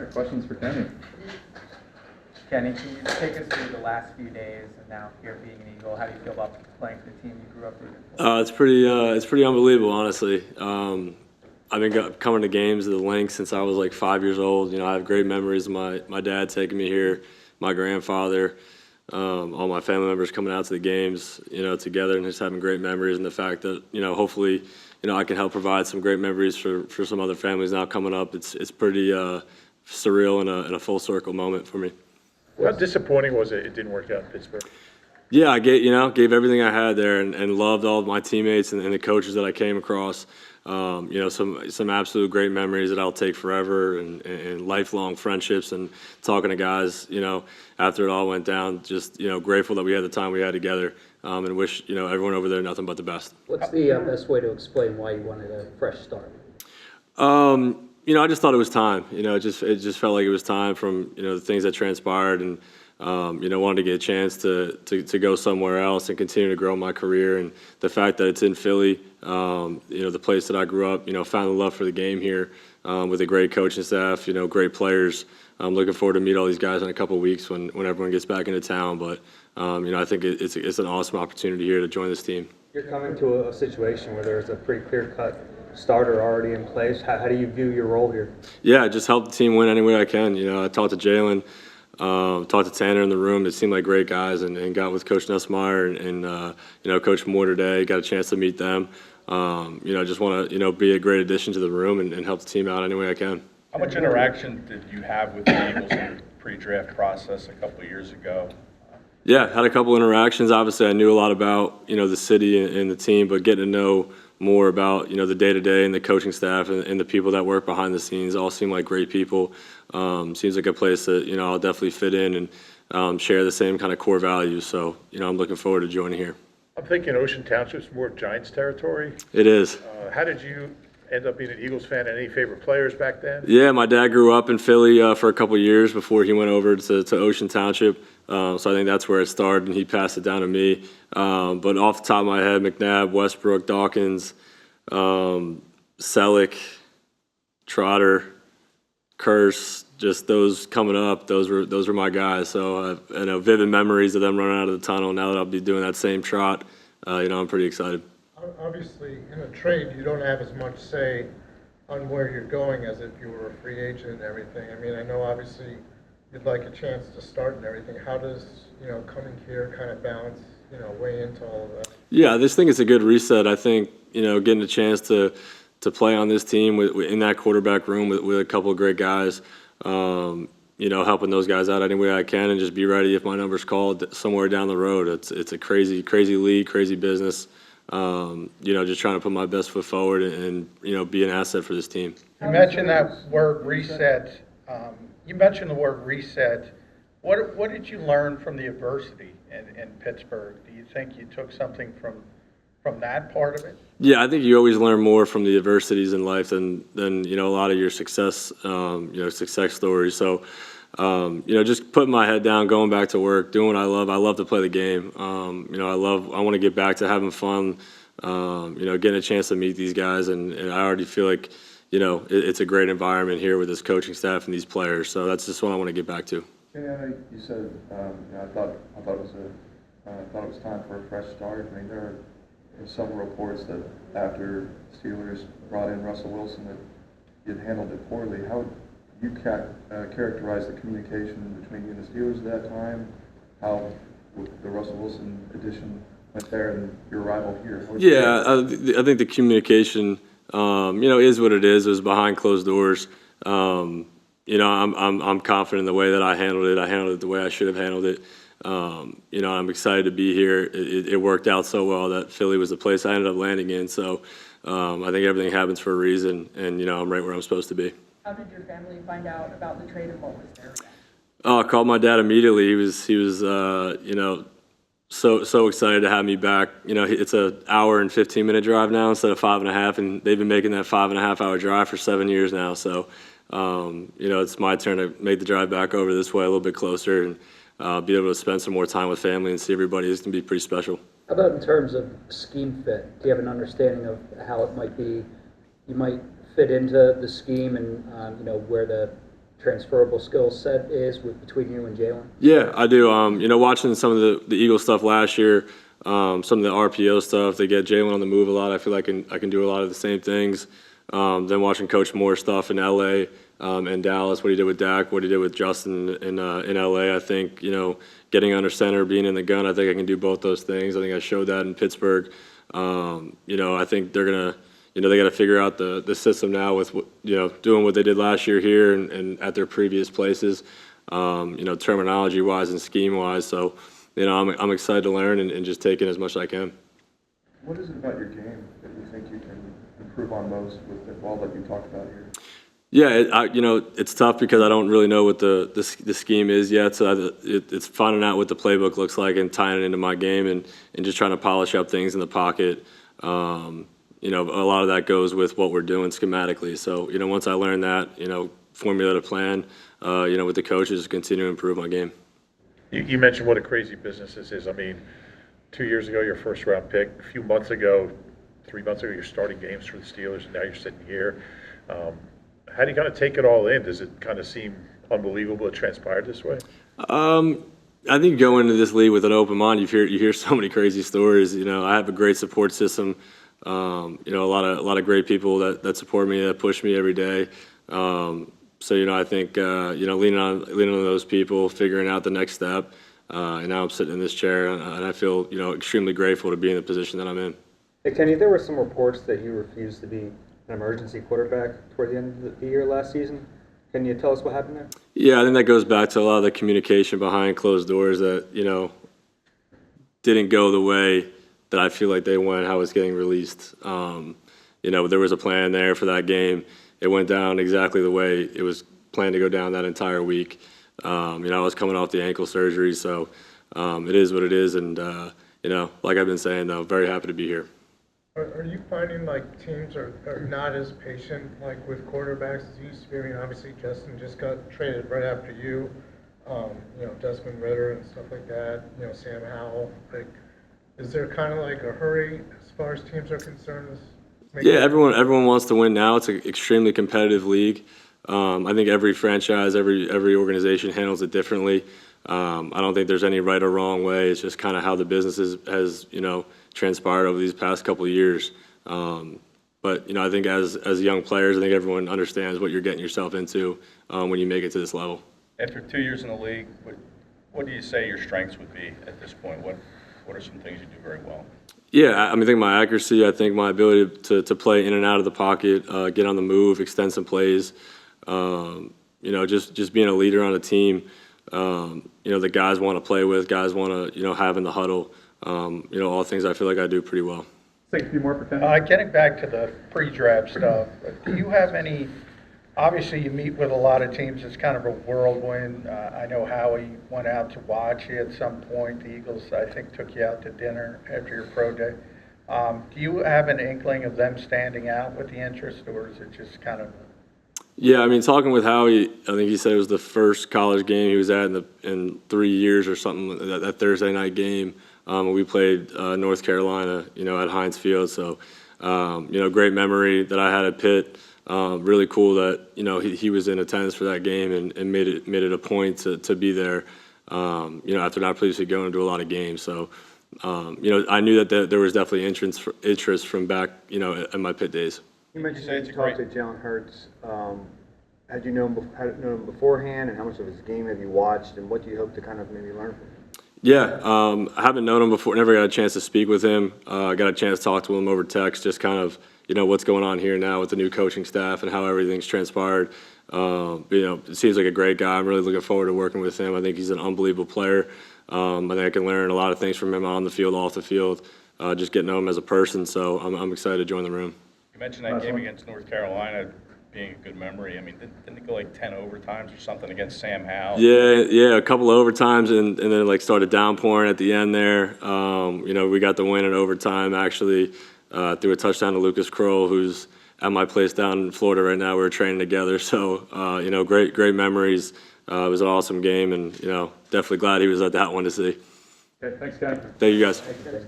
right, questions for Kenny? Kenny, can you take us through the last few days and now here being an Eagle? How do you feel about playing for the team you grew up rooting for? It's pretty unbelievable, honestly. I've been coming to games at the Lynx since I was like 5 years old. I have great memories of my dad taking me here, my grandfather, all my family members coming out to the games, together, and just having great memories. And the fact that, hopefully, I can help provide some great memories for some other families now coming up. It's pretty surreal and a full circle moment for me. How disappointing was it didn't work out in Pittsburgh? Yeah, I gave everything I had there and loved all of my teammates and the coaches that I came across. Some absolute great memories that I'll take forever and lifelong friendships and talking to guys, after it all went down, just, grateful that we had the time we had together and wish, everyone over there nothing but the best. What's the best way to explain why you wanted a fresh start? I just thought it was time. It just felt like it was time from, the things that transpired and, wanted to get a chance to go somewhere else and continue to grow my career. And the fact that it's in Philly, the place that I grew up, found the love for the game here with a great coaching staff, great players. I'm looking forward to meet all these guys in a couple of weeks when everyone gets back into town. But, I think it's an awesome opportunity here to join this team. You're coming to a situation where there's a pretty clear-cut starter already in place. How do you view your role here? Yeah, just help the team win any way I can. I talked to Jalen, talked to Tanner in the room. It seemed like great guys, and got with Coach Nussmeier and Coach Moore today. Got a chance to meet them. Just want to be a great addition to the room and help the team out any way I can. How much interaction did you have with the Eagles in the pre-draft process a couple of years ago? Yeah, had a couple interactions. Obviously, I knew a lot about the city and the team, but getting to know more about the day-to-day and the coaching staff and the people that work behind the scenes all seem like great people. Seems like a place that I'll definitely fit in and share the same kind of core values. So I'm looking forward to joining here. I'm thinking Ocean Township's more Giants territory. It is. How did you end up being an Eagles fan? Any favorite players back then? Yeah, my dad grew up in Philly for a couple of years before he went over to Ocean Township. So I think that's where it started, and he passed it down to me. But off the top of my head, McNabb, Westbrook, Dawkins, Herzlich, Trotter, Curse, just those coming up, those were my guys. So vivid memories of them running out of the tunnel. Now that I'll be doing that same trot, I'm pretty excited. Obviously, in a trade, you don't have as much say on where you're going as if you were a free agent and everything. I mean, I know obviously you'd like a chance to start and everything. How does, coming here kind of balance, weigh into all of that? Yeah, I just think it's a good reset. I think, getting a chance to play on this team in that quarterback room with a couple of great guys, helping those guys out any way I can and just be ready if my number's called somewhere down the road. It's a crazy, crazy league, crazy business. Just trying to put my best foot forward and be an asset for this team. You mentioned that word reset. You mentioned the word reset. What did you learn from the adversity in Pittsburgh? Do you think you took something from that part of it? Yeah, I think you always learn more from the adversities in life than a lot of your success success stories. So just putting my head down, going back to work, doing what I love. I love to play the game. I want to get back to having fun. Getting a chance to meet these guys, and I already feel like it's a great environment here with this coaching staff and these players. So that's just what I want to get back to. Kenny, I know you said I thought it was time for a fresh start. I mean, there are some reports that after Steelers brought in Russell Wilson that you'd handled it poorly. How would you characterize the communication between you and the Steelers at that time? How the Russell Wilson addition went there and your arrival here? Yeah, I think the communication, is what it is. It was behind closed doors. I'm confident in the way that I handled it. I handled it the way I should have handled it. I'm excited to be here. It worked out so well that Philly was the place I ended up landing in. So I think everything happens for a reason, and I'm right where I'm supposed to be. How did your family find out about the trade and what was their reaction? I called my dad immediately. He was so excited to have me back. It's an hour and 15-minute drive now instead of 5.5, and they've been making that 5.5-hour drive for 7 years now. So it's my turn to make the drive back over this way a little bit closer and be able to spend some more time with family and see everybody. It's going to be pretty special. How about in terms of scheme fit? Do you have an understanding of how it might be? You might fit into the scheme and where the transferable skill set is between you and Jalen? Yeah, I do. Watching some of the Eagle stuff last year, some of the RPO stuff, they get Jalen on the move a lot. I feel like I can do a lot of the same things. Then watching Coach Moore stuff in LA and Dallas, what he did with Dak, what he did with Justin in LA. I think, getting under center, being in the gun, I think I can do both those things. I think I showed that in Pittsburgh. I think they're going to, they got to figure out the system now with, doing what they did last year here and at their previous places, terminology-wise and scheme-wise. So, I'm excited to learn and just take in as much as I can. What is it about your game that you think you can improve on most with all that you talked about here? Yeah, it's tough because I don't really know what the scheme is yet. So it's finding out what the playbook looks like and tying it into my game and just trying to polish up things in the pocket. A lot of that goes with what we're doing schematically. So, once I learn that, formulate a plan, with the coaches, continue to improve my game. You mentioned what a crazy business this is. I mean, 2 years ago, your first round pick. A few months ago, 3 months ago, you're starting games for the Steelers, and now you're sitting here. How do you kind of take it all in? Does it kind of seem unbelievable it transpired this way? I think going into this league with an open mind, you hear so many crazy stories. I have a great support system. A lot of great people that support me, that push me every day. So I think leaning on those people, figuring out the next step, and now I'm sitting in this chair, and I feel extremely grateful to be in the position that I'm in. Hey, Kenny, there were some reports that you refused to be an emergency quarterback toward the end of the year last season. Can you tell us what happened there? Yeah, I think that goes back to a lot of the communication behind closed doors that didn't go the way that I feel like they went. How it's getting released. There was a plan there for that game. It went down exactly the way it was planned to go down that entire week. I was coming off the ankle surgery, so it is what it is. And like I've been saying, though, very happy to be here. Are you finding like teams are not as patient like with quarterbacks as used to be? I mean, obviously Justin just got traded right after you. Desmond Ridder and stuff like that. Sam Howell. Like, is there kind of like a hurry as far as teams are concerned? Yeah, everyone wants to win now. It's an extremely competitive league. I think every franchise, every organization handles it differently. I don't think there's any right or wrong way. It's just kind of how the business has transpired over these past couple of years. But I think as young players, I think everyone understands what you're getting yourself into when you make it to this level. After 2 years in the league, what do you say your strengths would be at this point? What are some things you do very well? Yeah, I think my accuracy, I think my ability to play in and out of the pocket, get on the move, extend some plays, just being a leader on a team, that guys want to play with, guys want to, have in the huddle, all things I feel like I do pretty well. Take a few more for Kenny. Getting back to the pre-draft stuff, do you have any, obviously you meet with a lot of teams, it's kind of a whirlwind. I know Howie went out to watch you at some point. The Eagles, I think, took you out to dinner after your pro day. Do you have an inkling of them standing out with the interest, or is it just kind of? Yeah, talking with Howie, I think he said it was the first college game he was at in 3 years or something, that Thursday night game. We played North Carolina, at Heinz Field. So, great memory that I had at Pitt. Really cool that, he was in attendance for that game and made it a point to be there, after not previously going to a lot of games. So, I knew that there was definitely interest from back, in my Pitt days. You mentioned you talked to Jalen Hurts. Had you known him beforehand, and how much of his game have you watched, and what do you hope to kind of maybe learn from him? Yeah, I haven't known him before, never got a chance to speak with him. Got a chance to talk to him over text, just kind of, what's going on here now with the new coaching staff and how everything's transpired. It seems like a great guy. I'm really looking forward to working with him. I think he's an unbelievable player. I think I can learn a lot of things from him on the field, off the field, just getting to know him as a person. So I'm excited to join the room. You mentioned that game against North Carolina being a good memory. Didn't it go like 10 overtimes or something against Sam Howell? Yeah, a couple of overtimes and then started downpouring at the end there. We got the win in overtime actually through a touchdown to Lucas Kroll, who's at my place down in Florida right now. We were training together, so great memories. It was an awesome game, and definitely glad he was at that one to see. Okay, thanks, Ken. Thank you guys. Thanks.